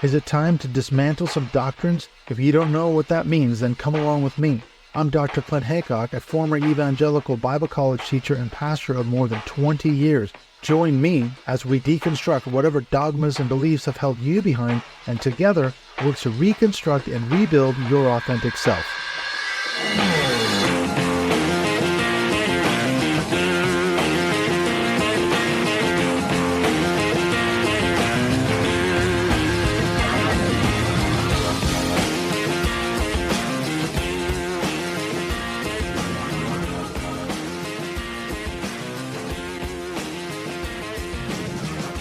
Is it time to dismantle some doctrines? If you don't know what that means, then come along with me. I'm Dr. Clint Haycock, a former evangelical Bible college teacher and pastor of more than 20 years. Join me as we deconstruct whatever dogmas and beliefs have held you behind, and together work to reconstruct and rebuild your authentic self.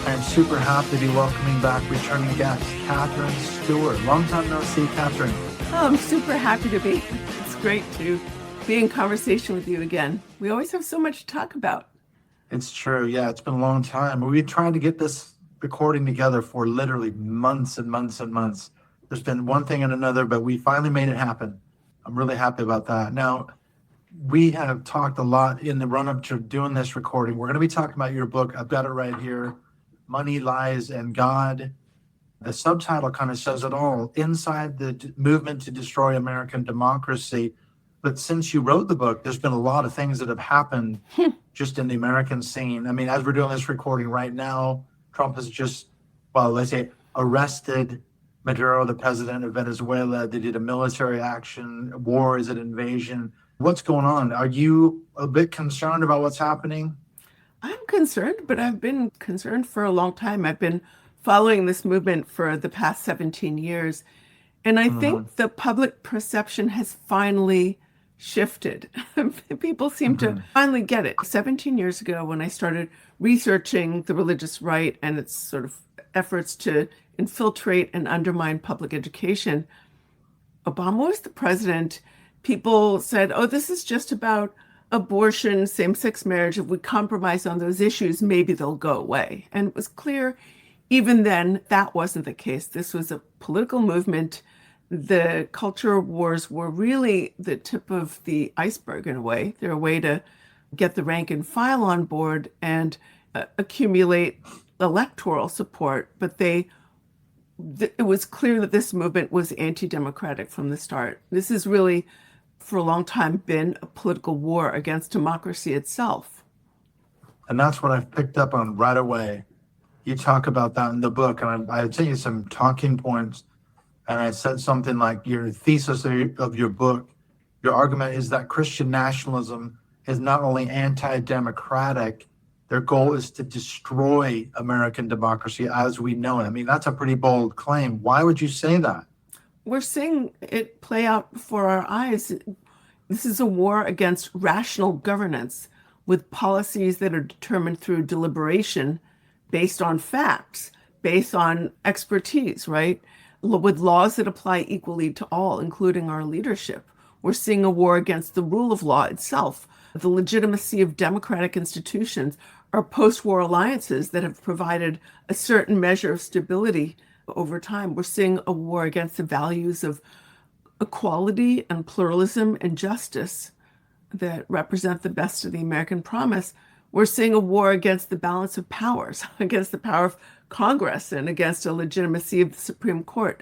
I'm super happy to be welcoming back returning guest, Katherine Stewart. Long time no see, Katherine. Oh, I'm super happy to be. It's great to be in conversation with you again. We always have so much to talk about. It's true. Yeah, it's been a long time. We've been trying to get this recording together for literally months and months and months. There's been one thing and another, but we finally made it happen. I'm really happy about that. Now, we have talked a lot in the run-up to doing this recording. We're going to be talking about your book. I've got it right here. Money, Lies, and God. The subtitle kind of says it all. Inside the movement to destroy American democracy. But since you wrote the book, there's been a lot of things that have happened just in the American scene. I mean, as we're doing this recording right now, Trump has just, well, let's say, arrested Maduro, the president of Venezuela. They did a military action. War is an invasion. What's going on? Are you a bit concerned about what's happening? I'm concerned, but I've been concerned for a long time. I've been following this movement for the past 17 years. And I think the public perception has finally shifted. People seem to finally get it. 17 years ago, when I started researching the religious right and its sort of efforts to infiltrate and undermine public education, Obama was the president. People said, oh, this is just about abortion, same-sex marriage. If we compromise on those issues, maybe they'll go away. And it was clear even then that wasn't the case. This was a political movement. The culture wars were really the tip of the iceberg in a way. They're a way to get the rank and file on board and accumulate electoral support. But it was clear that this movement was anti-democratic from the start. This is really, for a long time, been a political war against democracy itself. And that's what I've picked up on right away. You talk about that in the book, and I sent you some talking points, and I said something like your thesis of your book, your argument is that Christian nationalism is not only anti-democratic, their goal is to destroy American democracy as we know it. I mean, that's a pretty bold claim. Why would you say that? We're seeing it play out before our eyes. This is a war against rational governance with policies that are determined through deliberation based on facts, based on expertise, right? With laws that apply equally to all, including our leadership. We're seeing a war against the rule of law itself, the legitimacy of democratic institutions, our post-war alliances that have provided a certain measure of stability over time. We're seeing a war against the values of equality and pluralism and justice that represent the best of the American promise. We're seeing a war against the balance of powers, against the power of Congress and against the legitimacy of the Supreme Court.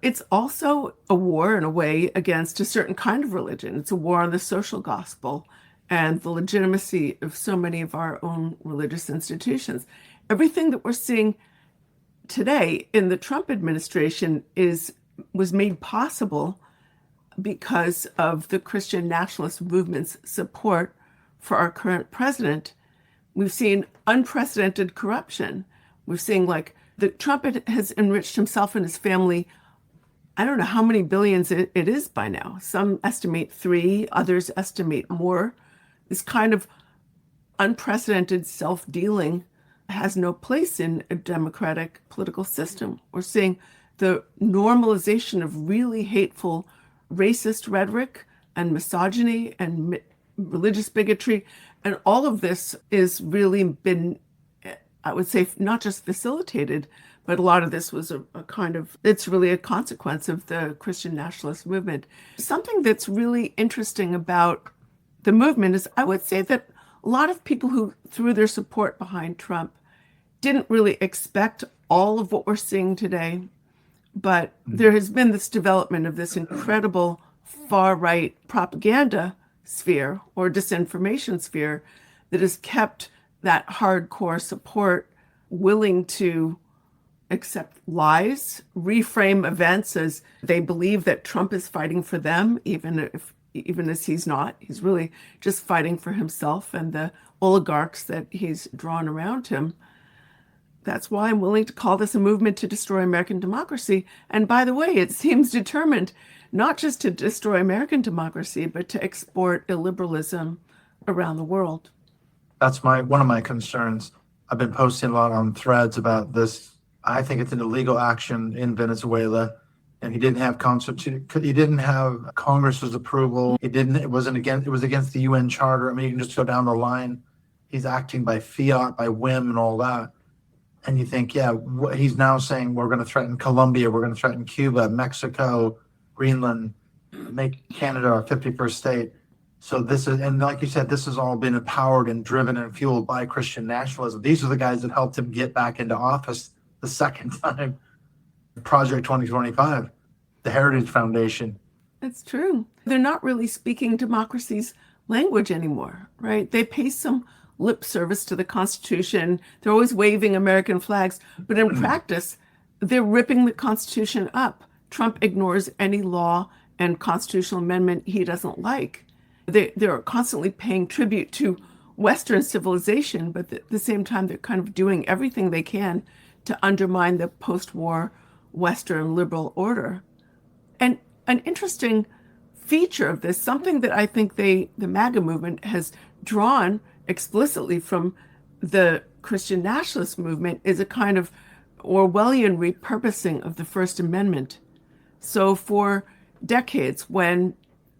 It's also a war, in a way, against a certain kind of religion. It's a war on the social gospel and the legitimacy of so many of our own religious institutions. Everything that we're seeing today in the Trump administration was made possible because of the Christian nationalist movement's support for our current president. We've seen unprecedented corruption. We're seeing Trump has enriched himself and his family. I don't know how many billions it is by now. Some estimate 3, others estimate more. This kind of unprecedented self-dealing has no place in a democratic political system. We're seeing the normalization of really hateful racist rhetoric and misogyny and religious bigotry. And all of this is really been, I would say, not just facilitated, but a lot of this was it's really a consequence of the Christian nationalist movement. Something that's really interesting about the movement is, I would say that a lot of people who threw their support behind Trump didn't really expect all of what we're seeing today. But there has been this development of this incredible far-right propaganda sphere or disinformation sphere that has kept that hardcore support willing to accept lies, reframe events as they believe that Trump is fighting for them, even as he's not. He's really just fighting for himself and the oligarchs that he's drawn around him. That's why I'm willing to call this a movement to destroy American democracy. And by the way, it seems determined not just to destroy American democracy, but to export illiberalism around the world. That's one of my concerns. I've been posting a lot on threads about this. I think it's an illegal action in Venezuela, and he didn't have he didn't have Congress's approval. It was against the UN Charter. I mean, you can just go down the line. He's acting by fiat, by whim, and all that. And you think, he's now saying we're going to threaten Colombia, we're going to threaten Cuba, Mexico, Greenland, make Canada our 51st state. So and like you said, this has all been empowered and driven and fueled by Christian nationalism. These are the guys that helped him get back into office the second time. Project 2025, the Heritage Foundation. That's true. They're not really speaking democracy's language anymore, right? They pay some lip service to the Constitution. They're always waving American flags, but in practice, they're ripping the Constitution up. Trump ignores any law and constitutional amendment he doesn't like. They're constantly paying tribute to Western civilization, but at the same time, they're kind of doing everything they can to undermine the post-war Western liberal order. And an interesting feature of this, something that I think the MAGA movement has drawn explicitly from the Christian nationalist movement, is a kind of Orwellian repurposing of the First Amendment. So for decades, when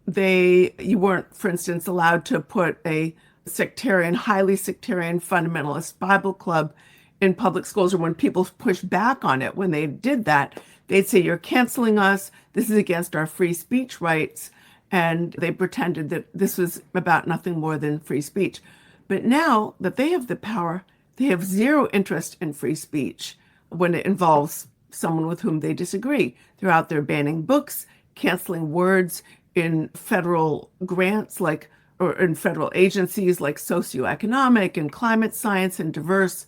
you weren't, for instance, allowed to put a highly sectarian fundamentalist Bible club in public schools, or when people pushed back on it, when they did that, they'd say, you're canceling us, this is against our free speech rights, and they pretended that this was about nothing more than free speech. But now that they have the power, they have zero interest in free speech when it involves someone with whom they disagree. They're out there banning books, canceling words in federal grants, or in federal agencies like socioeconomic and climate science and diverse.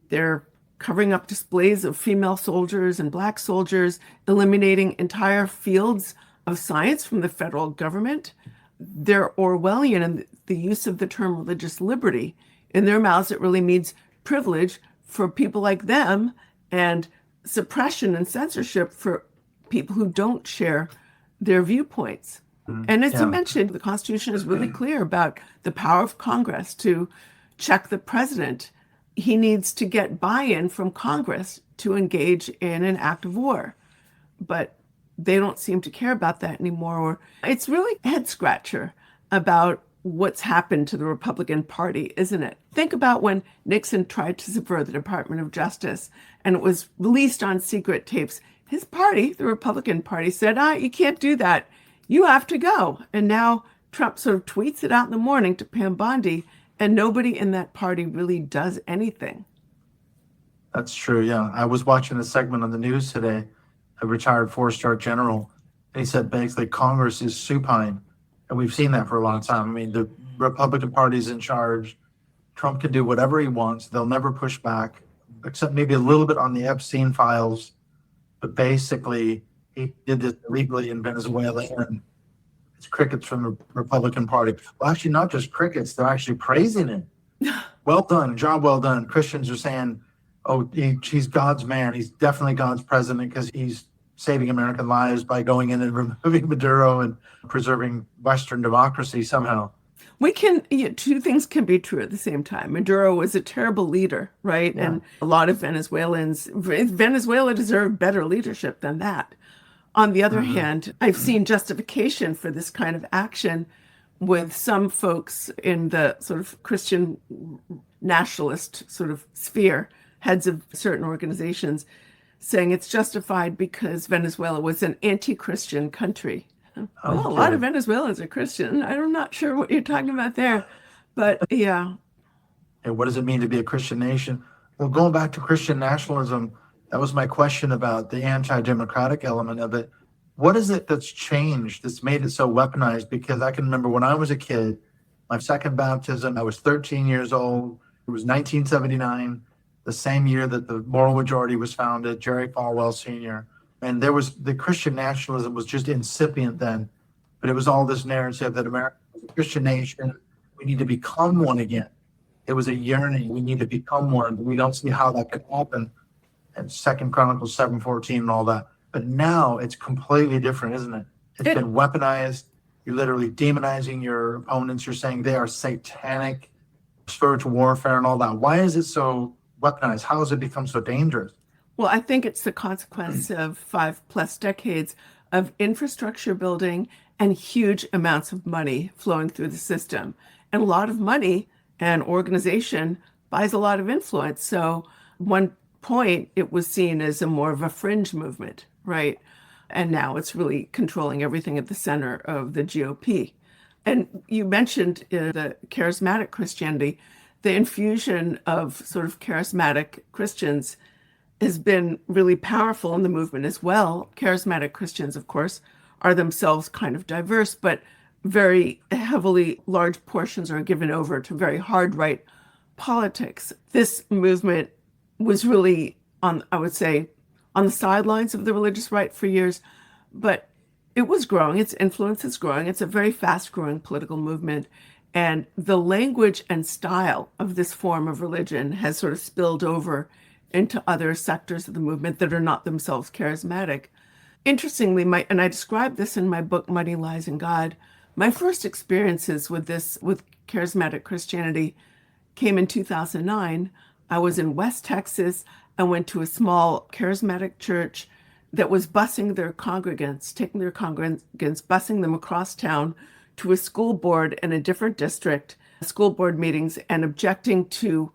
They're covering up displays of female soldiers and Black soldiers, eliminating entire fields of science from the federal government. They're Orwellian in the use of the term religious liberty. In their mouths, it really means privilege for people like them and suppression and censorship for people who don't share their viewpoints. And as you mentioned, the Constitution is really clear about the power of Congress to check the president. He needs to get buy-in from Congress to engage in an act of war. But they don't seem to care about that anymore. It's really a head scratcher about what's happened to the Republican Party, isn't it? Think about when Nixon tried to subvert the Department of Justice and it was released on secret tapes. His party, the Republican Party, said, you can't do that. You have to go. And now Trump sort of tweets it out in the morning to Pam Bondi, and nobody in that party really does anything. That's true, yeah. I was watching a segment on the news today, a retired four-star general, and he said basically Congress is supine. And we've seen that for a long time. I mean, the Republican Party's in charge. Trump can do whatever he wants. They'll never push back, except maybe a little bit on the Epstein files. But basically, he did this illegally in Venezuela, and it's crickets from the Republican Party. Well, actually, not just crickets. They're actually praising it. Well done, job well done. Christians are saying, he's God's man. He's definitely God's president because he's saving American lives by going in and removing Maduro and preserving Western democracy somehow. Two things can be true at the same time. Maduro was a terrible leader, right? Yeah. And a lot of Venezuela deserved better leadership than that. On the other hand, I've seen justification for this kind of action with some folks in the sort of Christian nationalist sort of sphere, heads of certain organizations, saying it's justified because Venezuela was an anti-Christian country. Well, a lot of Venezuelans are Christian. I'm not sure what you're talking about there, but yeah. And what does it mean to be a Christian nation? Well, going back to Christian nationalism, That was my question about the anti-democratic element of it. What is it that's changed that's made it so weaponized? Because I can remember when I was a kid, my second baptism, I was 13 years old. It was 1979, the same year that the Moral Majority was founded, Jerry Falwell Sr. And there was the Christian nationalism was just incipient then, but it was all this narrative that America was a Christian nation. We need to become one again. It was a yearning. We need to become one. We don't see how that could happen. And Second Chronicles 7:14 and all that. But now it's completely different, isn't it? It's been weaponized. You're literally demonizing your opponents. You're saying they are satanic, spiritual warfare and all that. Why is it so weaponized? How has it become so dangerous? Well, I think it's the consequence of 5+ decades of infrastructure building and huge amounts of money flowing through the system. And a lot of money and organization buys a lot of influence. So one point, it was seen as a more of a fringe movement, right? And now it's really controlling everything at the center of the GOP. And you mentioned the charismatic Christianity, the infusion of sort of charismatic Christians has been really powerful in the movement as well. Charismatic Christians, of course, are themselves kind of diverse, but very heavily large portions are given over to very hard right politics. This movement was really I would say, on the sidelines of the religious right for years, but it was growing. Its influence is growing. It's a very fast-growing political movement. And the language and style of this form of religion has sort of spilled over into other sectors of the movement that are not themselves charismatic. Interestingly, and I describe this in my book, Money, Lies, and God, my first experiences with charismatic Christianity came in 2009. I was in West Texas. I went to a small charismatic church that was busing their congregants, taking their congregants, busing them across town to a school board in a different district, school board meetings, and objecting to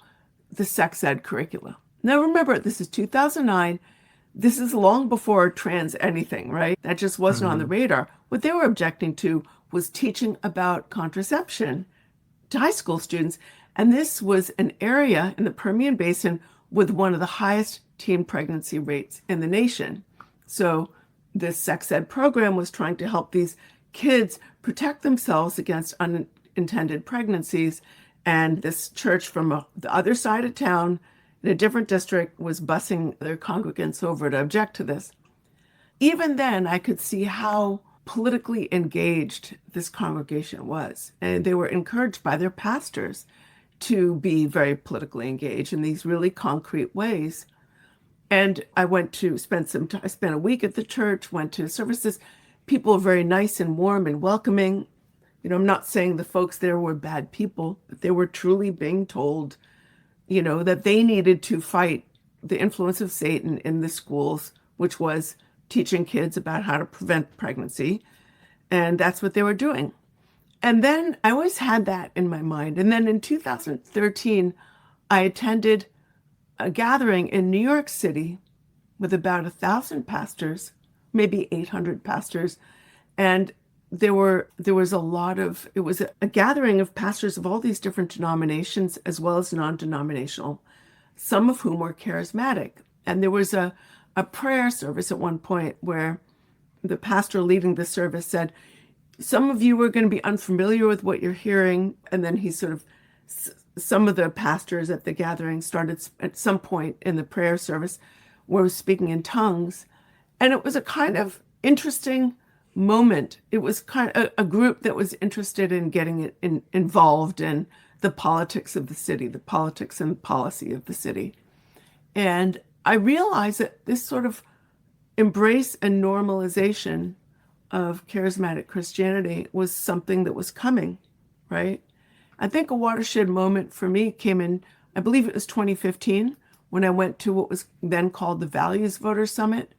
the sex ed curricula. Now remember, this is 2009. This is long before trans anything, right? That just wasn't on the radar. What they were objecting to was teaching about contraception to high school students. And this was an area in the Permian Basin with one of the highest teen pregnancy rates in the nation. So this sex ed program was trying to help these kids protect themselves against unintended pregnancies. And this church from the other side of town in a different district was busing their congregants over to object to this. Even then, I could see how politically engaged this congregation was. And they were encouraged by their pastors to be very politically engaged in these really concrete ways. And I went to spend I spent a week at the church, went to services. People were very nice and warm and welcoming. You know, I'm not saying the folks there were bad people, but they were truly being told, you know, that they needed to fight the influence of Satan in the schools, which was teaching kids about how to prevent pregnancy. And that's what they were doing. And then I always had that in my mind. And then in 2013, I attended a gathering in New York City with about 1,000 pastors, maybe 800 pastors. And it was a gathering of pastors of all these different denominations as well as non-denominational, some of whom were charismatic. And there was a prayer service at one point where the pastor leading the service said, some of you are going to be unfamiliar with what you're hearing. And then some of the pastors at the gathering started at some point in the prayer service were speaking in tongues. And it was a kind of interesting moment. It was kind of a group that was interested in getting involved in the politics of the city, the politics and policy of the city. And I realized that this sort of embrace and normalization of charismatic Christianity was something that was coming, right? I think a watershed moment for me came in, I believe it was 2015, when I went to what was then called the Values Voter Summit,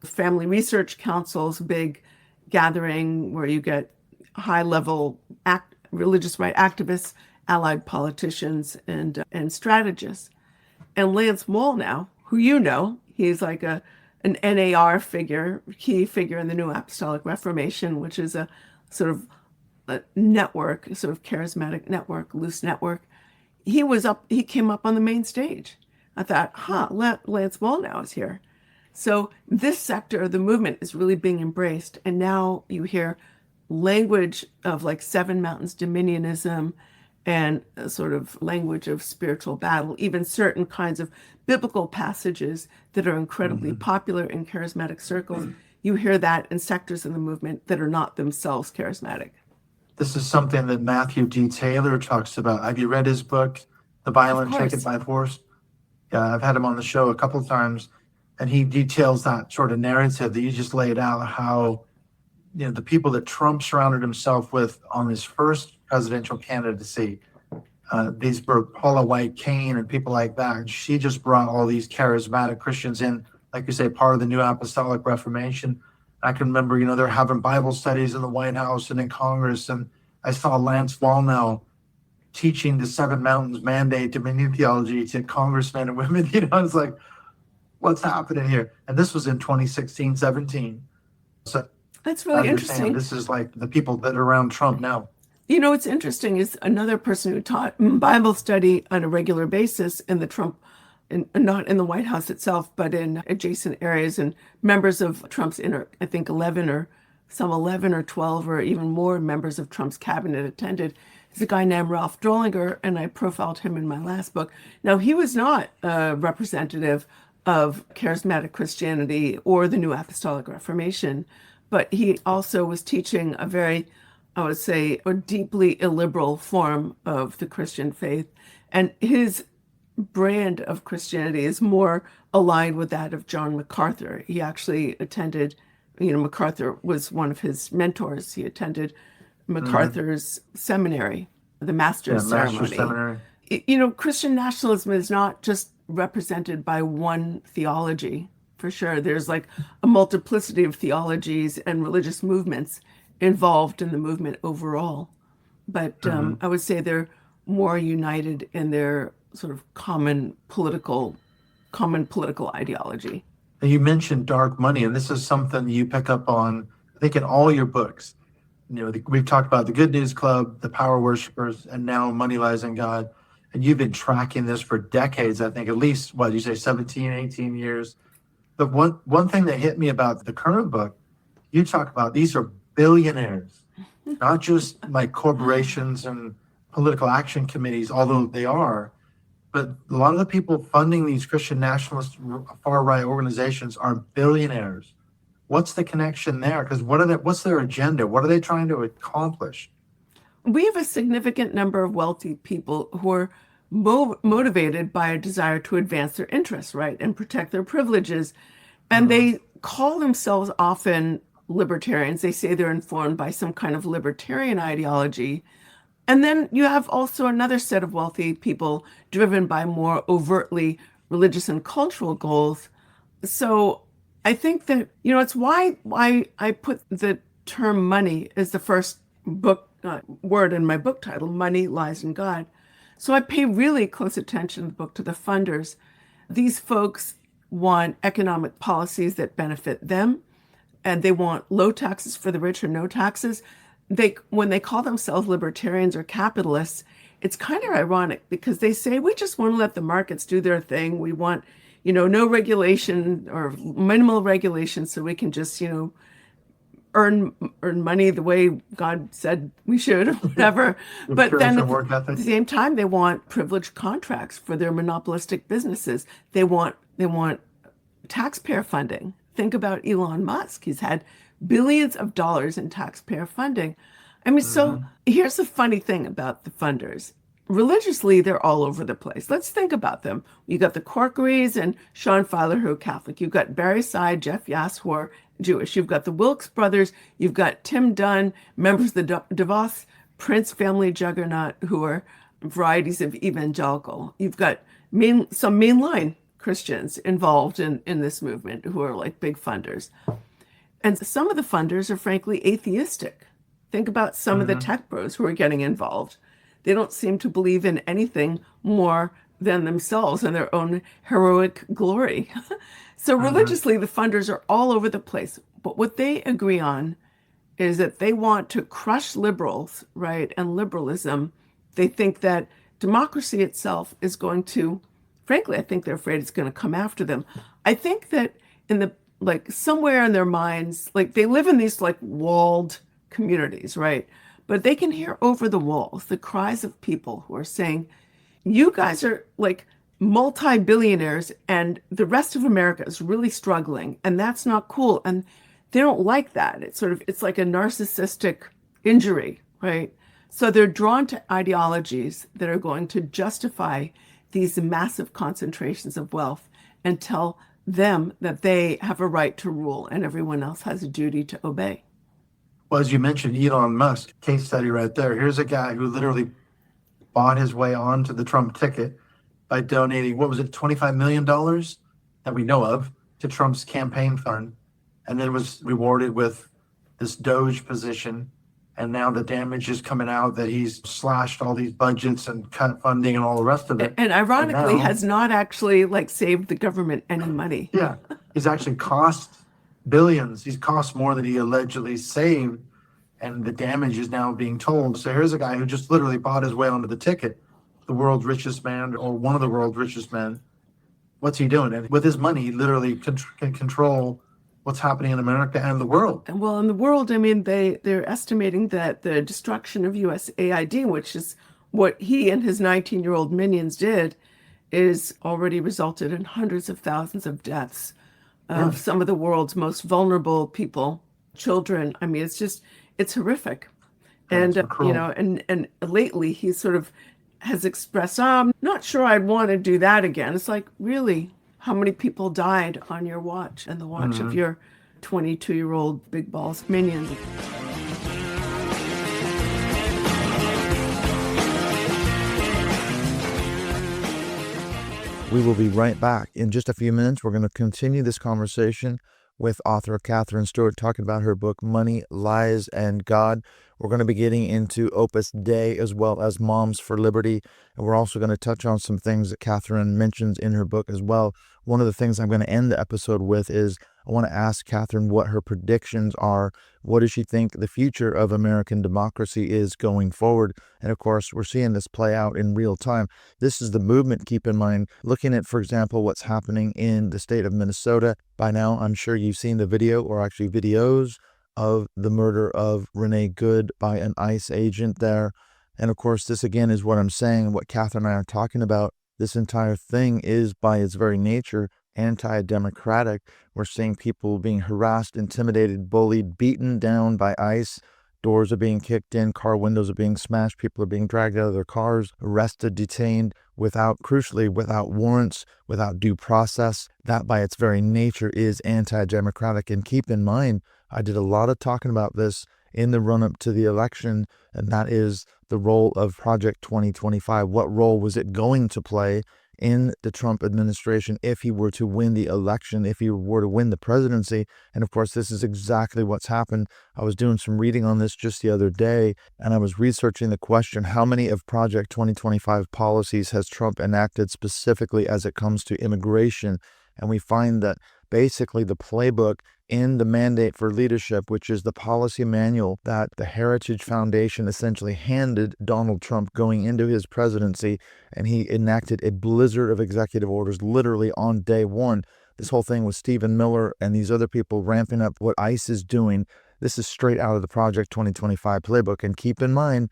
Family Research Council's big gathering where you get high-level religious right activists, allied politicians, and strategists. And Lance Moll now, who you know, he's like an NAR figure, key figure in the New Apostolic Reformation, which is a sort of a network, a sort of charismatic network, loose network. He came up on the main stage, I thought, Lance Wallnau is here. So this sector of the movement is really being embraced. And now you hear language of like Seven Mountains Dominionism and a sort of language of spiritual battle, even certain kinds of biblical passages that are incredibly popular in charismatic circles. You hear that in sectors of the movement that are not themselves charismatic. This is something that Matthew D. Taylor talks about. Have you read his book, The Violent Take It by Force? Yeah, I've had him on the show a couple of times, and he details that sort of narrative that you just laid out, how the people that Trump surrounded himself with on his first presidential candidacy, these were Paula White Cain and people like that. And she just brought all these charismatic Christians in, like you say, part of the new Apostolic Reformation. I can remember, they're having Bible studies in the White House and in Congress. And I saw Lance Wallnau teaching the Seven Mountains Mandate Dominion theology to congressmen and women. It's like, what's happening here? And this was in 2016, 17. So that's really interesting. This is like the people that are around Trump now. What's interesting is another person who taught Bible study on a regular basis in the Trump, not in the White House itself, but in adjacent areas, and members of Trump's I think 11 or 12 or even more members of Trump's cabinet attended. He's a guy named Ralph Drollinger, and I profiled him in my last book. Now, he was not a representative of charismatic Christianity or the New Apostolic Reformation, but he also was teaching a very, I would say, a deeply illiberal form of the Christian faith. And his brand of Christianity is more aligned with that of John MacArthur. He actually attended, MacArthur was one of his mentors. He attended MacArthur's seminary, the Master's Ceremony. Christian nationalism is not just represented by one theology, for sure. There's like a multiplicity of theologies and religious movements involved in the movement overall. But I would say they're more united in their sort of common political ideology. And you mentioned dark money, and this is something you pick up on, I think, in all your books. We've talked about the Good News Club, the Power Worshippers, and now Money Lies in God. And you've been tracking this for decades, I think, at least, 17, 18 years. But one thing that hit me about the current book, you talk about these are billionaires, not just like corporations and political action committees, although they are. But a lot of the people funding these Christian nationalist far-right organizations are billionaires. What's the connection there? Because what's their agenda? What are they trying to accomplish? We have a significant number of wealthy people who are motivated by a desire to advance their interests, right, and protect their privileges. And they call themselves often libertarians. They say they're informed by some kind of libertarian ideology. And then you have also another set of wealthy people driven by more overtly religious and cultural goals. So I think that, it's why I put the term money as the first book word in my book title, Money Lies in God. So I pay really close attention in the book to the funders. These folks want economic policies that benefit them, and they want low taxes for the rich or no taxes. When they call themselves libertarians or capitalists, it's kind of ironic because they say, we just want to let the markets do their thing. We want, no regulation or minimal regulation so we can just, earn money the way God said we should or whatever. But then at the same time, they want privileged contracts for their monopolistic businesses. They want taxpayer funding. Think about Elon Musk. He's had billions of dollars in taxpayer funding. I mean, so here's the funny thing about the funders. Religiously, they're all over the place. Let's think about them. You got the Corkerys and Sean Filer, who are Catholic. You've got Barry Seid, Jeff Yass, who are Jewish. You've got the Wilkes brothers. You've got Tim Dunn, members of the DeVos Prince family juggernaut, who are varieties of evangelical. You've got some mainline Christians involved in this movement who are like big funders. And some of the funders are frankly atheistic. Think about some of the tech bros who are getting involved. They don't seem to believe in anything more than themselves and their own heroic glory. So religiously, the funders are all over the place. But what they agree on is that they want to crush liberals, right, and liberalism. They think that democracy itself is going to frankly, I think they're afraid it's going to come after them. I think that somewhere in their minds, like they live in these like walled communities, right? But they can hear over the walls the cries of people who are saying, you guys are like multi-billionaires and the rest of America is really struggling and that's not cool. And they don't like that. It's like a narcissistic injury, right? So they're drawn to ideologies that are going to justify these massive concentrations of wealth and tell them that they have a right to rule and everyone else has a duty to obey. Well, as you mentioned, Elon Musk, case study right there. Here's a guy who literally bought his way onto the Trump ticket by donating, what was it, $25 million that we know of to Trump's campaign fund, and then was rewarded with this Doge position. And now the damage is coming out that he's slashed all these budgets and cut funding and all the rest of it. And ironically, And now, has not actually like saved the government any money. yeah, he's actually cost billions. He's cost more than he allegedly saved. And the damage is now being told. So here's a guy who just literally bought his way onto the ticket, the world's richest man or one of the world's richest men. What's he doing? And with his money, he literally can control what's happening in America and the world. Well, in the world, I mean, they're estimating that the destruction of USAID, which is what he and his 19-year-old minions did, is already resulted in hundreds of thousands of deaths of some of the world's most vulnerable people, children. I mean, it's horrific. And, and lately he sort of has expressed, I'm not sure I'd want to do that again. It's like, really, how many people died on your watch and the watch of your 22-year-old big balls minions? We will be right back. In just a few minutes, we're going to continue this conversation with author Katherine Stewart, talking about her book, Money, Lies, and God. We're going to be getting into Opus Dei as well as Moms for Liberty. And we're also going to touch on some things that Katherine mentions in her book as well. One of the things I'm going to end the episode with is I want to ask Katherine what her predictions are. What does she think the future of American democracy is going forward? And of course, we're seeing this play out in real time. This is the movement, keep in mind, looking at, for example, what's happening in the state of Minnesota. By now, I'm sure you've seen the video, or actually videos, of the murder of Renee Good by an ICE agent there. And of course, this again is what I'm saying, what Katherine and I are talking about. This entire thing is, by its very nature, anti-democratic. We're seeing people being harassed, intimidated, bullied, beaten down by ICE. Doors are being kicked in, car windows are being smashed, people are being dragged out of their cars, arrested, detained, crucially, without warrants, without due process. That by its very nature is anti-democratic. And keep in mind, I did a lot of talking about this in the run-up to the election, and that is the role of Project 2025. What role was it going to play in the Trump administration if he were to win the election, if he were to win the presidency? And of course, this is exactly what's happened. I was doing some reading on this just the other day, and I was researching the question, how many of Project 2025 policies has Trump enacted specifically as it comes to immigration? And we find that basically the playbook in the Mandate for Leadership, which is the policy manual that the Heritage Foundation essentially handed Donald Trump going into his presidency, and he enacted a blizzard of executive orders literally on day one. This whole thing with Stephen Miller and these other people ramping up what ICE is doing, this is straight out of the Project 2025 playbook. And keep in mind,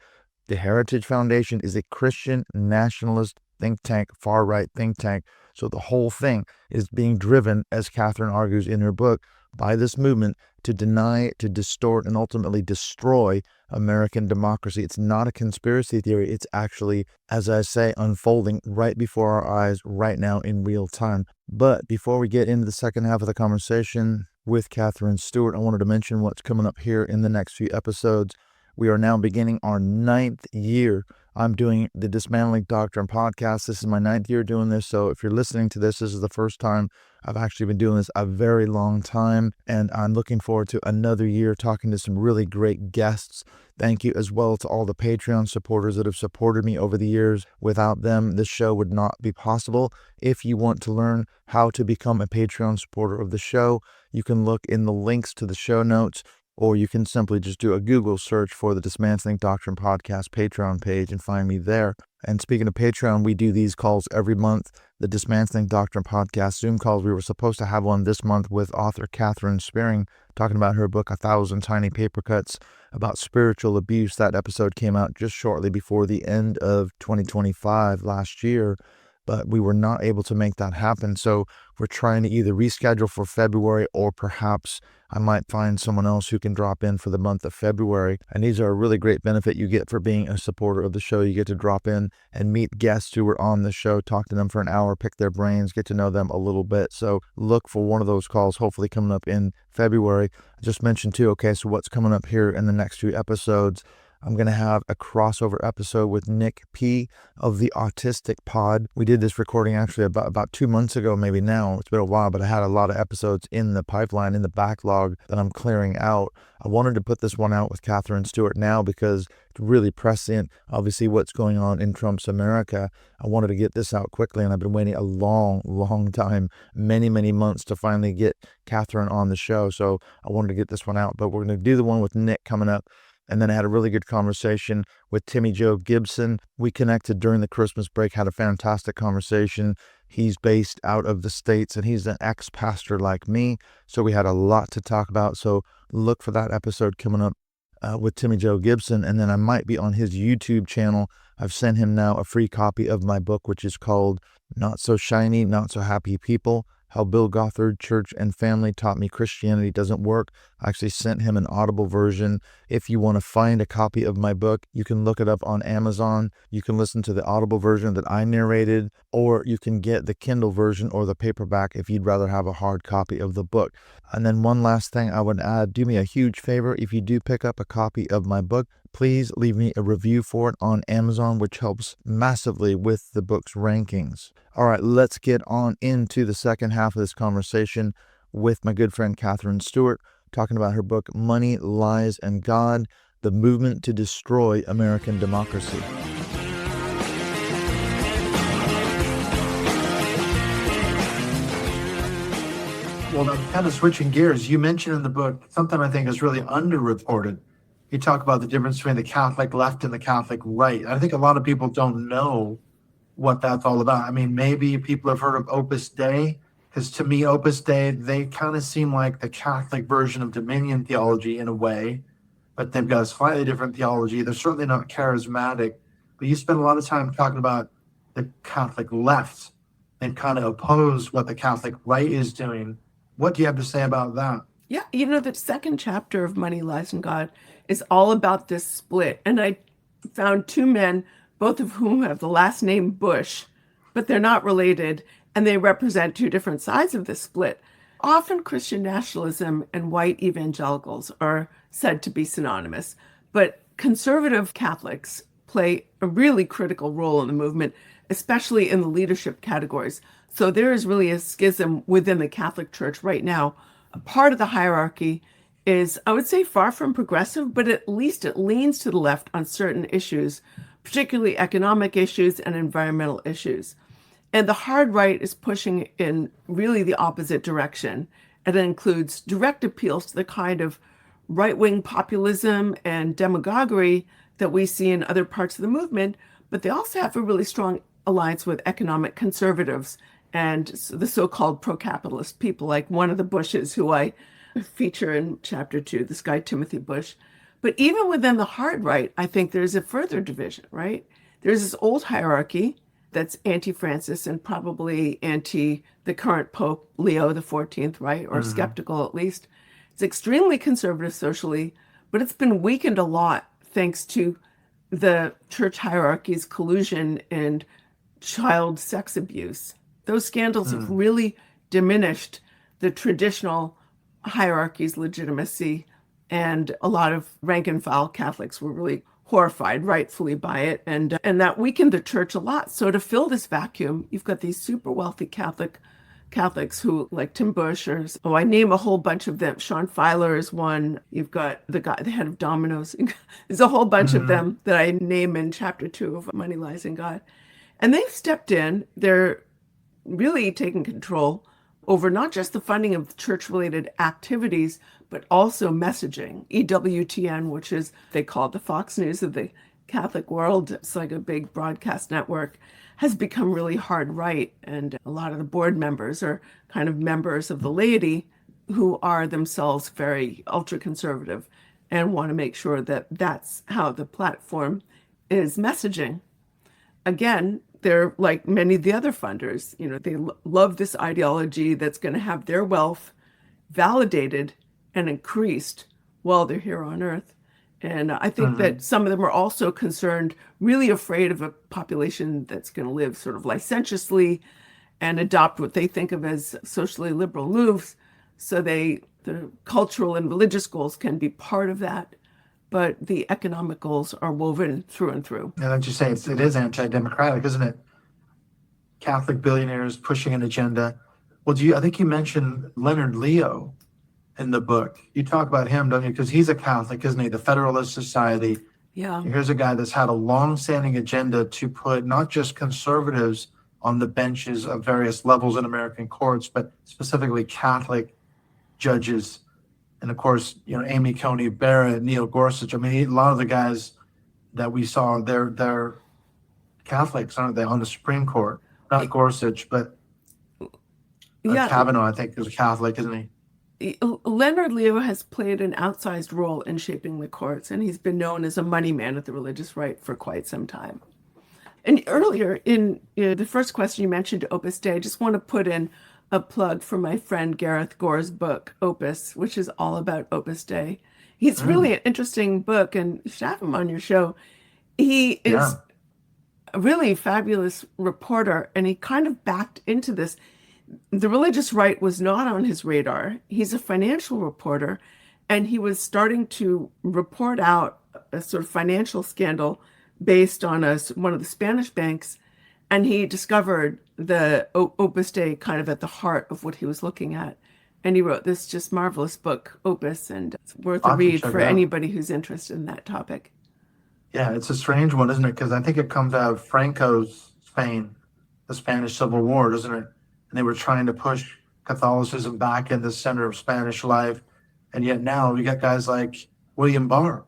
the Heritage Foundation is a Christian nationalist think tank, far-right think tank. So the whole thing is being driven, as Katherine argues in her book, by this movement to deny, to distort, and ultimately destroy American democracy. It's not a conspiracy theory. It's actually, as I say, unfolding right before our eyes right now in real time. But before we get into the second half of the conversation with Katherine Stewart, I wanted to mention what's coming up here in the next few episodes. We are now beginning our 9th year. I'm doing the Dismantling Doctrine podcast. This is my 9th year doing this. So if you're listening to this, this is the first time I've actually been doing this a very long time. And I'm looking forward to another year talking to some really great guests. Thank you as well to all the Patreon supporters that have supported me over the years. Without them, this show would not be possible. If you want to learn how to become a Patreon supporter of the show, you can look in the links to the show notes, or you can simply just do a Google search for the Dismantling Doctrine Podcast Patreon page and find me there. And speaking of Patreon, we do these calls every month. The Dismantling Doctrine Podcast Zoom calls, we were supposed to have one this month with author Katherine Stewart talking about her book, 1,000 Tiny Paper Cuts, about spiritual abuse. That episode came out just shortly before the end of 2025 last year, but we were not able to make that happen. So we're trying to either reschedule for February, or perhaps I might find someone else who can drop in for the month of February. And these are a really great benefit you get for being a supporter of the show. You get to drop in and meet guests who were on the show, talk to them for an hour, pick their brains, get to know them a little bit. So look for one of those calls, hopefully coming up in February. I just mentioned too, okay, so what's coming up here in the next few episodes? I'm going to have a crossover episode with Nick P. of the Autistic Pod. We did this recording actually about 2 months ago, maybe now. It's been a while, but I had a lot of episodes in the pipeline, in the backlog that I'm clearing out. I wanted to put this one out with Katherine Stewart now because it's really prescient, obviously, what's going on in Trump's America. I wanted to get this out quickly, and I've been waiting a long time, many months to finally get Katherine on the show. So I wanted to get this one out, but we're going to do the one with Nick coming up. And then I had a really good conversation with Timmy Joe Gibson. We connected during the Christmas break, had a fantastic conversation. He's based out of the States and he's an ex-pastor like me. So we had a lot to talk about. So look for that episode coming up with Timmy Joe Gibson. And then I might be on his YouTube channel. I've sent him now a free copy of my book, which is called Not So Shiny, Not So Happy People: How Bill Gothard, Church and Family Taught Me Christianity Doesn't Work. I actually sent him an Audible version. If you want to find a copy of my book, you can look it up on Amazon. You can listen to the Audible version that I narrated, or you can get the Kindle version or the paperback if you'd rather have a hard copy of the book. And then one last thing I would add, do me a huge favor. If you do pick up a copy of my book, please leave me a review for it on Amazon, which helps massively with the book's rankings. All right, let's get on into the second half of this conversation with my good friend Katherine Stewart, talking about her book, Money, Lies, and God: The Movement to Destroy American Democracy. Well, kind of switching gears, you mentioned in the book something I think is really underreported. You talk about the difference between the Catholic left and the Catholic right. I think a lot of people don't know what that's all about. I mean, maybe people have heard of Opus Dei, because to me, Opus Dei, they kind of seem like the Catholic version of Dominion theology in a way, but they've got a slightly different theology. They're certainly not charismatic, but you spend a lot of time talking about the Catholic left and kind of oppose what the Catholic right is doing. What do you have to say about that? Yeah, the second chapter of Money, Lies, and God is all about this split. And I found two men, both of whom have the last name Bush, but they're not related, and they represent two different sides of this split. Often Christian nationalism and white evangelicals are said to be synonymous, but conservative Catholics play a really critical role in the movement, especially in the leadership categories. So there is really a schism within the Catholic Church right now. A part of the hierarchy is, I would say, far from progressive, but at least it leans to the left on certain issues, particularly economic issues and environmental issues. And the hard right is pushing in really the opposite direction. And it includes direct appeals to the kind of right-wing populism and demagoguery that we see in other parts of the movement, but they also have a really strong alliance with economic conservatives and the so-called pro-capitalist people, like one of the Bushes who I feature in chapter 2, this guy Timothy Bush. But even within the hard right, I think there's a further division, right? There's this old hierarchy that's anti-Francis and probably anti the current Pope Leo XIV, right? Or skeptical at least. It's extremely conservative socially, but it's been weakened a lot thanks to the church hierarchy's collusion and child sex abuse. Those scandals have really diminished the traditional hierarchy's legitimacy, and a lot of rank and file Catholics were really horrified, rightfully, by it, and that weakened the church a lot. So to fill this vacuum, you've got these super wealthy Catholics who, like Tim Bush, or I name a whole bunch of them. Sean Filer is one. You've got the head of Domino's. There's a whole bunch of them that I name in chapter 2 of Money, Lies, and God. And they've stepped in. They're really taking control over not just the funding of church-related activities, but also messaging. EWTN, which is, they call it the Fox News of the Catholic world, it's like a big broadcast network, has become really hard right. And a lot of the board members are kind of members of the laity who are themselves very ultra-conservative and want to make sure that that's how the platform is messaging. Again, they're like many of the other funders, they love this ideology that's going to have their wealth validated and increased while they're here on earth. And I think that some of them are also concerned, really afraid of a population that's going to live sort of licentiously and adopt what they think of as socially liberal moves. So the cultural and religious goals can be part of that, but the economic goals are woven through and through. And like you say, it is anti-democratic, isn't it? Catholic billionaires pushing an agenda. Well, I think you mentioned Leonard Leo in the book. You talk about him, don't you? Because he's a Catholic, isn't he? The Federalist Society. Yeah. Here's a guy that's had a long-standing agenda to put not just conservatives on the benches of various levels in American courts, but specifically Catholic judges. And of course, Amy Coney Barrett, Neil Gorsuch. I mean, a lot of the guys that we saw, they're Catholics, aren't they, on the Supreme Court? Not Gorsuch, but Kavanaugh, I think, is a Catholic, isn't he? Leonard Leo has played an outsized role in shaping the courts, and he's been known as a money man at the religious right for quite some time. And earlier in the first question you mentioned Opus Dei, I just want to put in a plug for my friend Gareth Gore's book, Opus, which is all about Opus Dei. He's really an interesting book, and you should have him on your show. He is a really fabulous reporter, and he kind of backed into this. The religious right was not on his radar. He's a financial reporter, and he was starting to report out a sort of financial scandal based on one of the Spanish banks, and he discovered the Opus Dei kind of at the heart of what he was looking at. And he wrote this just marvelous book, Opus, and it's worth a read for anybody who's interested in that topic. Yeah, it's a strange one, isn't it? Because I think it comes out of Franco's Spain, the Spanish Civil War, doesn't it? And they were trying to push Catholicism back in the center of Spanish life. And yet now we got guys like William Barr.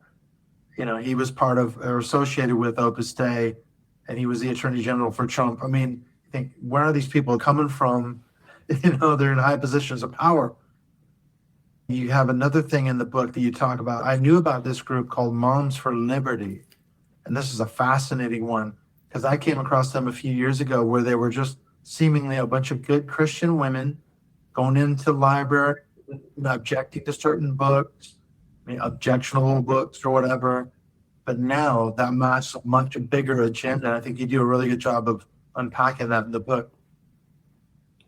He was part of or associated with Opus Dei, and he was the Attorney General for Trump. I mean, I think, where are these people coming from? They're in high positions of power. You have another thing in the book that you talk about. I knew about this group called Moms for Liberty. And this is a fascinating one because I came across them a few years ago where they were just seemingly a bunch of good Christian women going into the library, objecting to certain books, objectionable books or whatever. But now that much bigger agenda. I think you do a really good job of unpacking that in the book.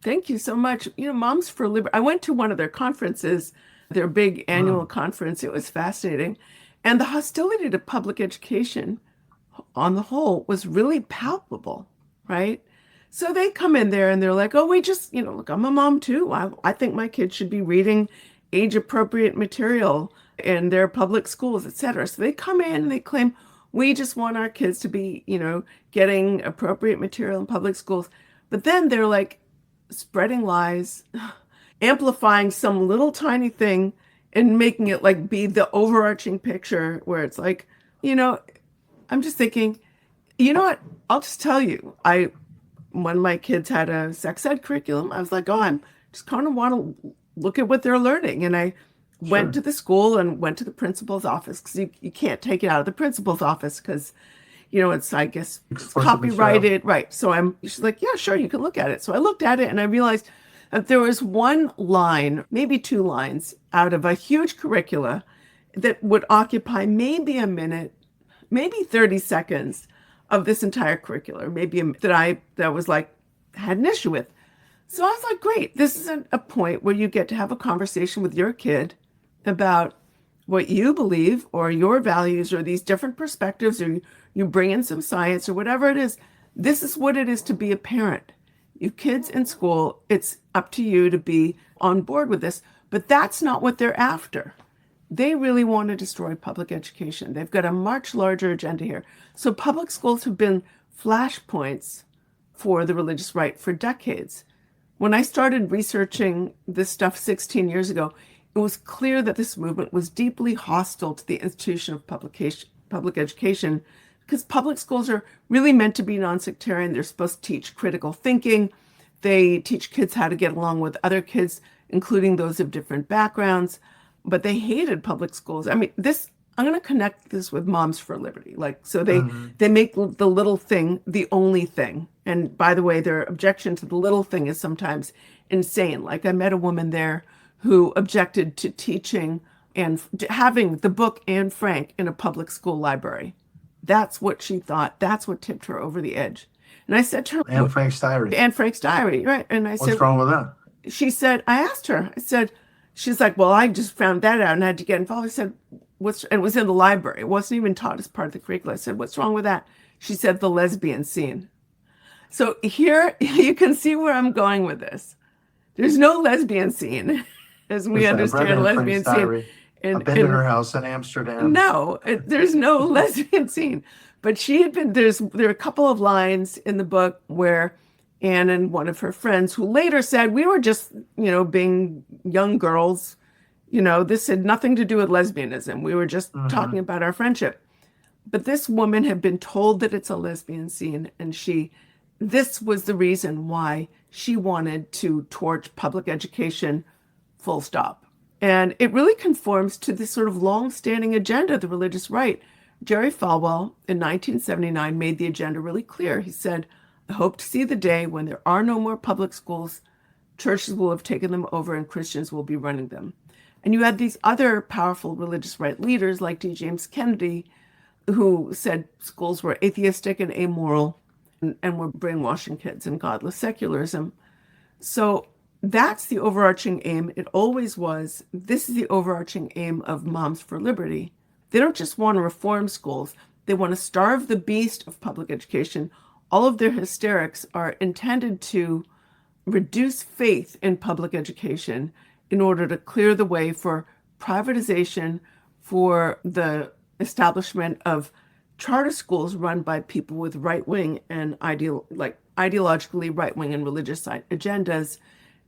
Thank you so much. Moms for Liberty, I went to one of their conferences, their big annual conference. It was fascinating. And the hostility to public education on the whole was really palpable, right? So they come in there and they're like, oh, we just, look, I'm a mom too. I think my kids should be reading age-appropriate material in their public schools, etc. So they come in and they claim, we just want our kids to be, getting appropriate material in public schools. But then they're like spreading lies, amplifying some little tiny thing and making it like be the overarching picture where it's like, I'm just thinking, what? I'll just tell you, when my kids had a sex ed curriculum, I was like, oh, I'm just kind of want to look at what they're learning. And I went to the school and went to the principal's office because you can't take it out of the principal's office because, it's, I guess, it's copyrighted. Right. So she's like, yeah, sure, you can look at it. So I looked at it and I realized that there was one line, maybe two lines out of a huge curricula that would occupy maybe a minute, maybe 30 seconds of this entire curricular, maybe that was like, had an issue with. So I was like, great, this is a point where you get to have a conversation with your kid about what you believe or your values or these different perspectives, or you bring in some science or whatever it is. This is what it is to be a parent. You kids in school, it's up to you to be on board with this, but that's not what they're after. They really want to destroy public education. They've got a much larger agenda here. So public schools have been flashpoints for the religious right for decades. When I started researching this stuff 16 years ago, it was clear that this movement was deeply hostile to the institution of public education, because public schools are really meant to be non-sectarian. They're supposed to teach critical thinking. They teach kids how to get along with other kids, including those of different backgrounds. But they hated public schools. I mean, I'm going to connect this with Moms for Liberty. They make the little thing the only thing. And by the way, their objection to the little thing is sometimes insane. Like, I met a woman there who objected to teaching and having the book Anne Frank in a public school library. That's what she thought. That's what tipped her over the edge. And I said to her, Anne Frank's diary. Anne Frank's diary, right? And I said, what's wrong with that? She said, I asked her, she's like, well, I just found that out and had to get involved. I said, and it was in the library. It wasn't even taught as part of the curriculum. I said, what's wrong with that? She said, the lesbian scene. So here you can see where I'm going with this. There's no lesbian scene, as we understand lesbian scene. I've been to her house in Amsterdam. No, there's no lesbian scene. But there are a couple of lines in the book where Anne and one of her friends, who later said, we were just, being young girls, this had nothing to do with lesbianism. We were just talking about our friendship. But this woman had been told that it's a lesbian scene, and this was the reason why she wanted to torch public education, full stop. And it really conforms to this sort of long-standing agenda of the religious right. Jerry Falwell in 1979 made the agenda really clear. He said, I hope to see the day when there are no more public schools, churches will have taken them over and Christians will be running them. And you had these other powerful religious right leaders like D. James Kennedy, who said schools were atheistic and amoral and were brainwashing kids and godless secularism. So that's the overarching aim. It always was. This is the overarching aim of Moms for Liberty. They don't just want to reform schools. They want to starve the beast of public education. All of their hysterics are intended to reduce faith in public education in order to clear the way for privatization, for the establishment of charter schools run by people with right-wing and ideologically right-wing and religious agendas.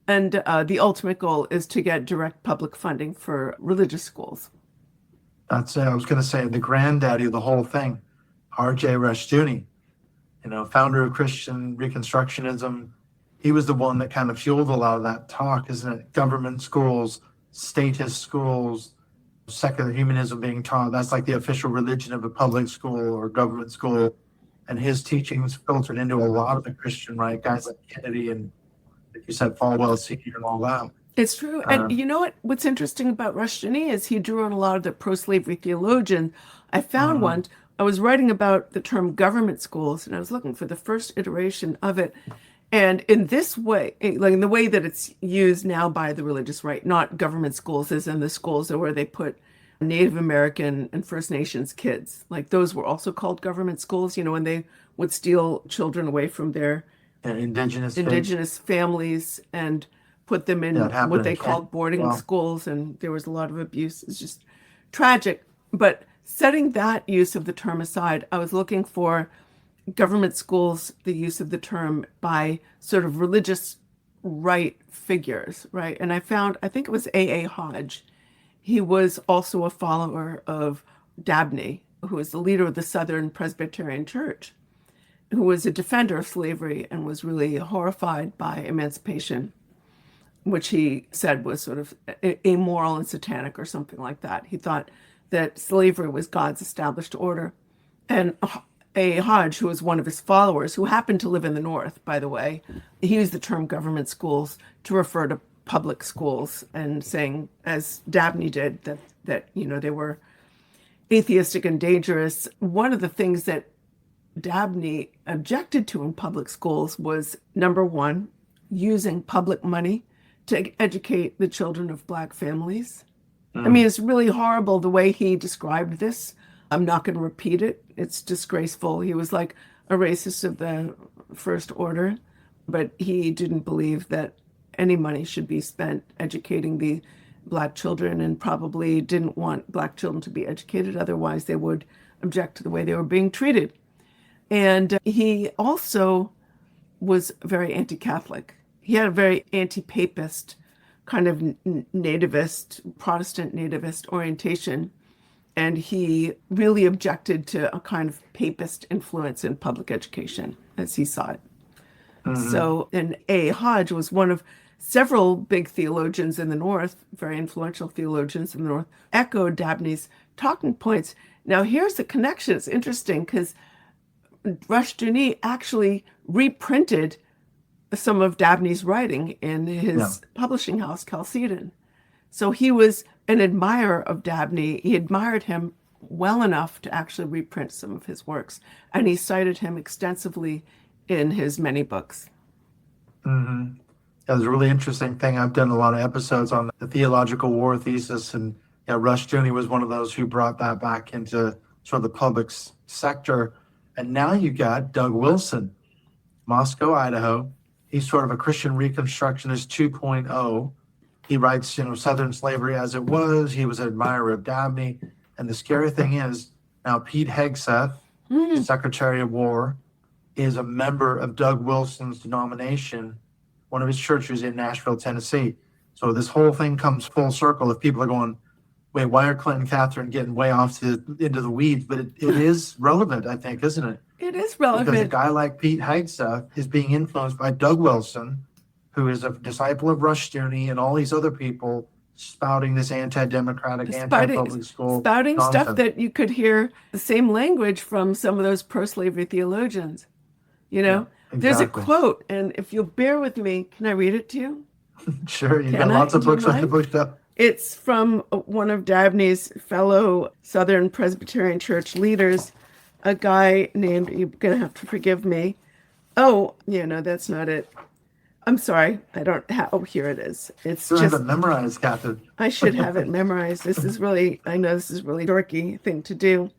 And the ultimate goal is to get direct public funding for religious schools. That's it. I was going to say the granddaddy of the whole thing, R.J. Rushdoony, founder of Christian Reconstructionism. He was the one that kind of fueled a lot of that talk, isn't it? Government schools, statist schools, secular humanism being taught. That's like the official religion of a public school or government school. And his teachings filtered into a lot of the Christian right, guys like Kennedy and, like you said, Falwell Sr. and all that. It's true. And you know what's interesting about Rushdoony is he drew on a lot of the pro-slavery theologians. I found one. I was writing about the term government schools, and I was looking for the first iteration of it. And in this way, like in the way that it's used now by the religious right, not government schools as in the schools where they put Native American and First Nations kids. Like those were also called government schools, when they would steal children away from their indigenous families and put them in what they called boarding schools. And there was a lot of abuse. It's just tragic. But setting that use of the term aside, I was looking for government schools, the use of the term by sort of religious right figures, right? And I think it was A.A. Hodge. He was also a follower of Dabney, who was the leader of the Southern Presbyterian Church, who was a defender of slavery and was really horrified by emancipation, which he said was sort of amoral and satanic or something like that. He thought that slavery was God's established order. And A. Hodge, who was one of his followers, who happened to live in the North, by the way, he used the term government schools to refer to public schools and saying, as Dabney did, that they were atheistic and dangerous. One of the things that Dabney objected to in public schools was, number one, using public money to educate the children of Black families. I mean, it's really horrible the way he described this. I'm not going to repeat it. It's disgraceful. He was like a racist of the first order, but he didn't believe that any money should be spent educating the Black children and probably didn't want Black children to be educated. Otherwise, they would object to the way they were being treated. And he also was very anti-Catholic. he had a very anti-papist kind of nativist, Protestant nativist orientation. And he really objected to a kind of papist influence in public education as he saw it. So, and A. Hodge was one of several big theologians in the North, very influential theologians in the North, echoed Dabney's talking points. Now, here's the connection. It's interesting because Rushdoony actually reprinted some of Dabney's writing in his publishing house, Chalcedon. So he was an admirer of Dabney. He admired him well enough to actually reprint some of his works. And he cited him extensively in his many books. Mm-hmm. That was a really interesting thing. I've done a lot of episodes on the theological war thesis, and Rushdoony was one of those who brought that back into sort of the public sector. And now you got Doug Wilson, Moscow, Idaho. He's sort of a Christian Reconstructionist 2.0. He writes, Southern Slavery as It Was. He was an admirer of Dabney. And the scary thing is, now Pete Hegseth, Secretary of War, is a member of Doug Wilson's denomination, one of his churches in Nashville, Tennessee. So this whole thing comes full circle. If people are going, wait, why are Clint and Catherine getting way off into the weeds? But it is relevant, I think, isn't it? It is relevant. Because a guy like Pete Hegseth is being influenced by Doug Wilson, who is a disciple of Rushdoony and all these other people spouting this anti-democratic, anti-public school spouting nonsense. Stuff that you could hear the same language from some of those pro-slavery theologians. Exactly. There's a quote, and if you'll bear with me, can I read it to you? Sure, you've got lots of books on the bookshelf. It's from one of Dabney's fellow Southern Presbyterian Church leaders, a guy named, you're going to have to forgive me. Oh, no, that's not it. I'm sorry. I don't have, here it is. It's You just, have it memorized, Catherine. I should have it memorized. I know this is really dorky thing to do.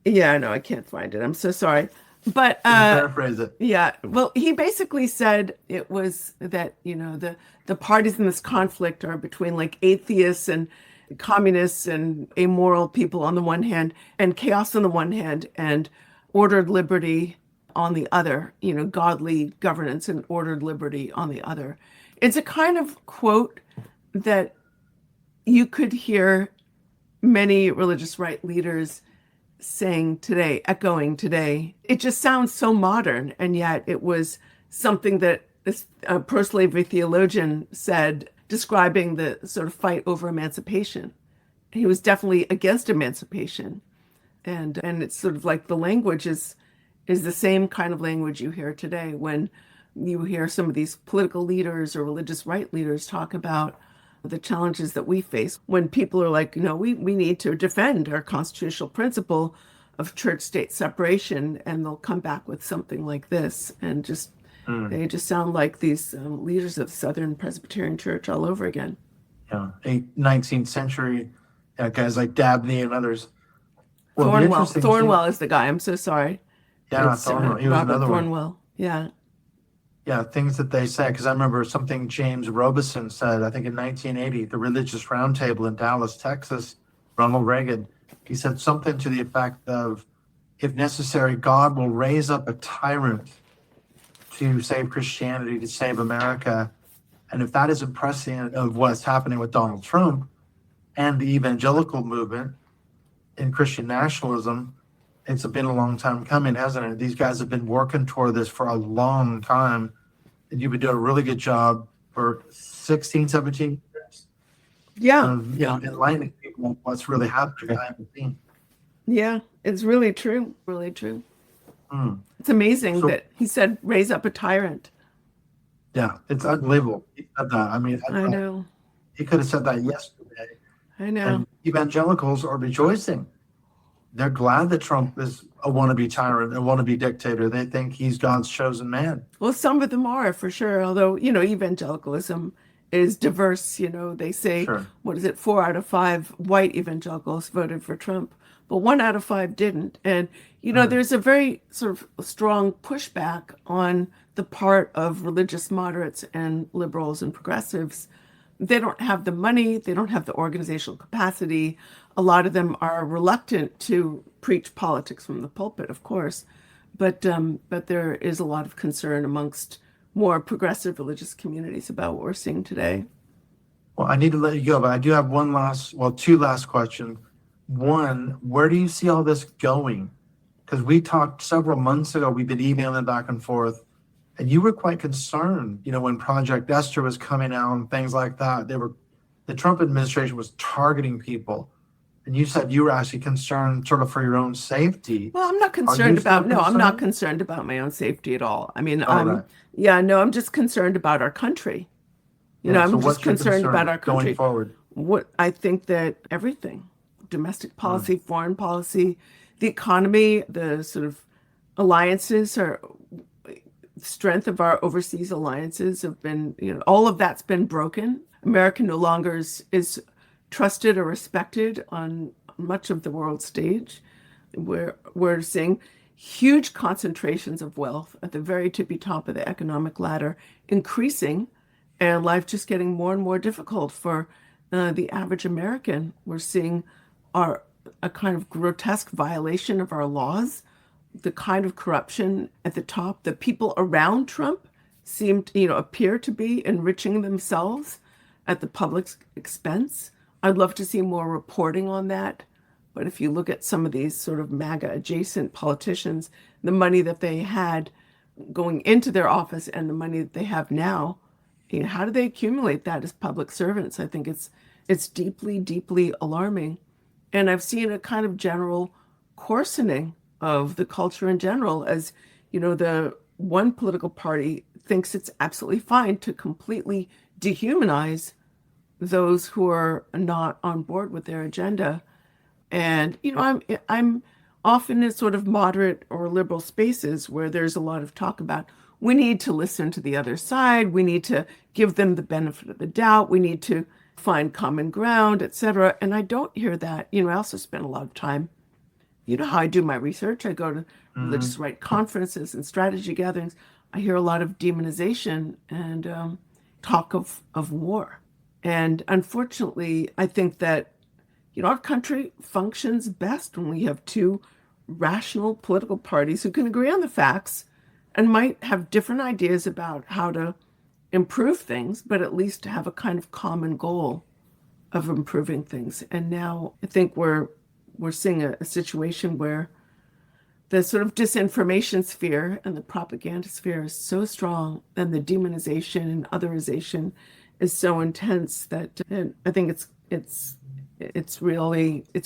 Yeah, no, I can't find it. I'm so sorry. But paraphrase it. Yeah, well, he basically said it was that, the parties in this conflict are between like atheists and communists and amoral people on the one hand, and chaos on the one hand, and ordered liberty on the other, godly governance and ordered liberty on the other. It's a kind of quote that you could hear many religious right leaders saying today, echoing today. It just sounds so modern, and yet it was something that this pro-slavery theologian said, describing the sort of fight over emancipation. He was definitely against emancipation, and it's sort of like the language is the same kind of language you hear today when you hear some of these political leaders or religious right leaders talk about the challenges that we face when people are like, we need to defend our constitutional principle of church-state separation, and they'll come back with something like this, and they just sound like these leaders of Southern Presbyterian Church all over again. 19th century guys like Dabney and others. Well, Thornwell is the guy. I'm so sorry. Yeah, Thornwell. He was Robert another Thornwell. one. Yeah. Yeah, things that they say, because I remember something James Robeson said, I think in 1980, the Religious Roundtable in Dallas, Texas, Ronald Reagan, he said something to the effect of, if necessary, God will raise up a tyrant to save Christianity, to save America. And if that isn't prescient of what's happening with Donald Trump and the evangelical movement in Christian nationalism, it's been a long time coming, hasn't it? These guys have been working toward this for a long time. And you've been doing a really good job for 16, 17 years. Yeah. Enlightening people on what's really happening behind the scenes. Yeah, it's really true. Really true. It's amazing that he said, raise up a tyrant. Yeah, it's unbelievable. He said that. I mean, I know. He could have said that yesterday. I know. And evangelicals are rejoicing. They're glad that Trump is a wannabe tyrant, a wannabe dictator. They think he's God's chosen man. Well, some of them are, for sure. Although, evangelicalism is diverse. They say, Sure. 4 out of 5 white evangelicals voted for Trump, but 1 out of 5 didn't. And, there's a very sort of strong pushback on the part of religious moderates and liberals and progressives. They don't have the money. They don't have the organizational capacity. A lot of them are reluctant to preach politics from the pulpit, of course. But there is a lot of concern amongst more progressive religious communities about what we're seeing today. Well, I need to let you go, but I do have two last questions. One, where do you see all this going? Because we talked several months ago, we've been emailing back and forth, and you were quite concerned, when Project Esther was coming out and things like that. The Trump administration was targeting people. And you said you were actually concerned sort of for your own safety. Well, I'm not concerned about, no, I'm not concerned about my own safety at all. I mean, I'm just concerned about our country. I'm just concerned about our country. Going forward. What I think that everything, domestic policy, foreign policy, the economy, the sort of alliances or strength of our overseas alliances have been, all of that's been broken. America no longer is trusted or respected on much of the world stage. We're seeing huge concentrations of wealth at the very tippy top of the economic ladder increasing, and life just getting more and more difficult for the average American. We're seeing a kind of grotesque violation of our laws, the kind of corruption at the top. The people around Trump appear to be enriching themselves at the public's expense. I'd love to see more reporting on that. But if you look at some of these sort of MAGA adjacent politicians, the money that they had going into their office and the money that they have now, how do they accumulate that as public servants? I think it's deeply, deeply alarming. And I've seen a kind of general coarsening of the culture in general, as the one political party thinks it's absolutely fine to completely dehumanize those who are not on board with their agenda. And I'm often in sort of moderate or liberal spaces where there's a lot of talk about we need to listen to the other side, we need to give them the benefit of the doubt, we need to find common ground, etc. And I don't hear that. I also spend a lot of time, how I do my research. I go to religious right conferences and strategy gatherings. I hear a lot of demonization and talk of war. And unfortunately, I think that, our country functions best when we have two rational political parties who can agree on the facts and might have different ideas about how to improve things, but at least have a kind of common goal of improving things. And now I think we're seeing a situation where the sort of disinformation sphere and the propaganda sphere is so strong, and the demonization and otherization is so intense that I think it's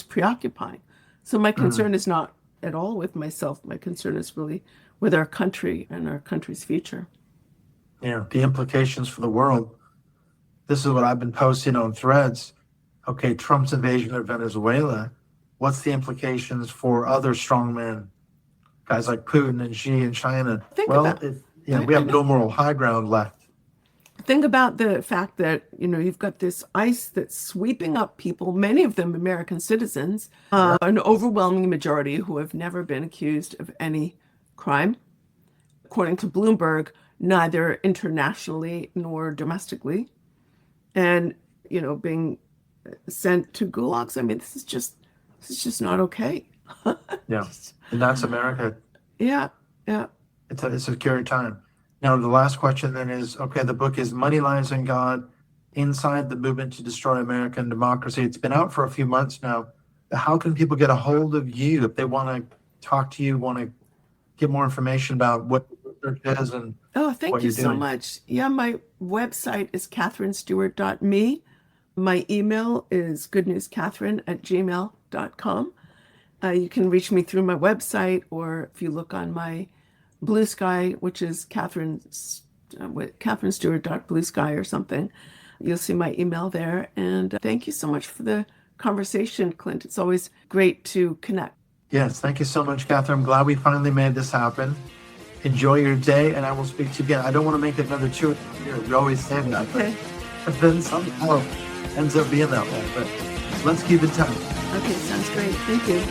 preoccupying. So my concern is not at all with myself. My concern is really with our country and our country's future. Yeah, the implications for the world. This is what I've been posting on Threads. Okay, Trump's invasion of Venezuela. What's the implications for other strongmen, guys like Putin and Xi in China? We have no moral high ground left. Think about the fact that, you've got this ICE that's sweeping up people, many of them American citizens, an overwhelming majority who have never been accused of any crime. According to Bloomberg, neither internationally nor domestically. And, being sent to gulags. I mean, this is just not okay. Yeah. And that's America. Yeah. It's a scary time. Now, the last question then is, okay, the book is Money, Lies, and God, Inside the Movement to Destroy American Democracy. It's been out for a few months now. How can people get a hold of you if they want to talk to you, want to get more information about what the research is and thank you so much. Yeah, my website is katherinestewart.me. My email is goodnewskatherine@gmail.com. You can reach me through my website, or if you look on my Blue Sky, which is katherinestewart.bluesky or something, you'll see my email there. And thank you so much for the conversation, Clint. It's always great to connect. Yes, thank you so much, Katherine. I'm glad we finally made this happen. Enjoy your day, and I will speak to you again. I don't want to make it another 2 years. We always say that, okay. But then somehow ends up being that way. But let's keep in touch. Okay, sounds great. Thank you.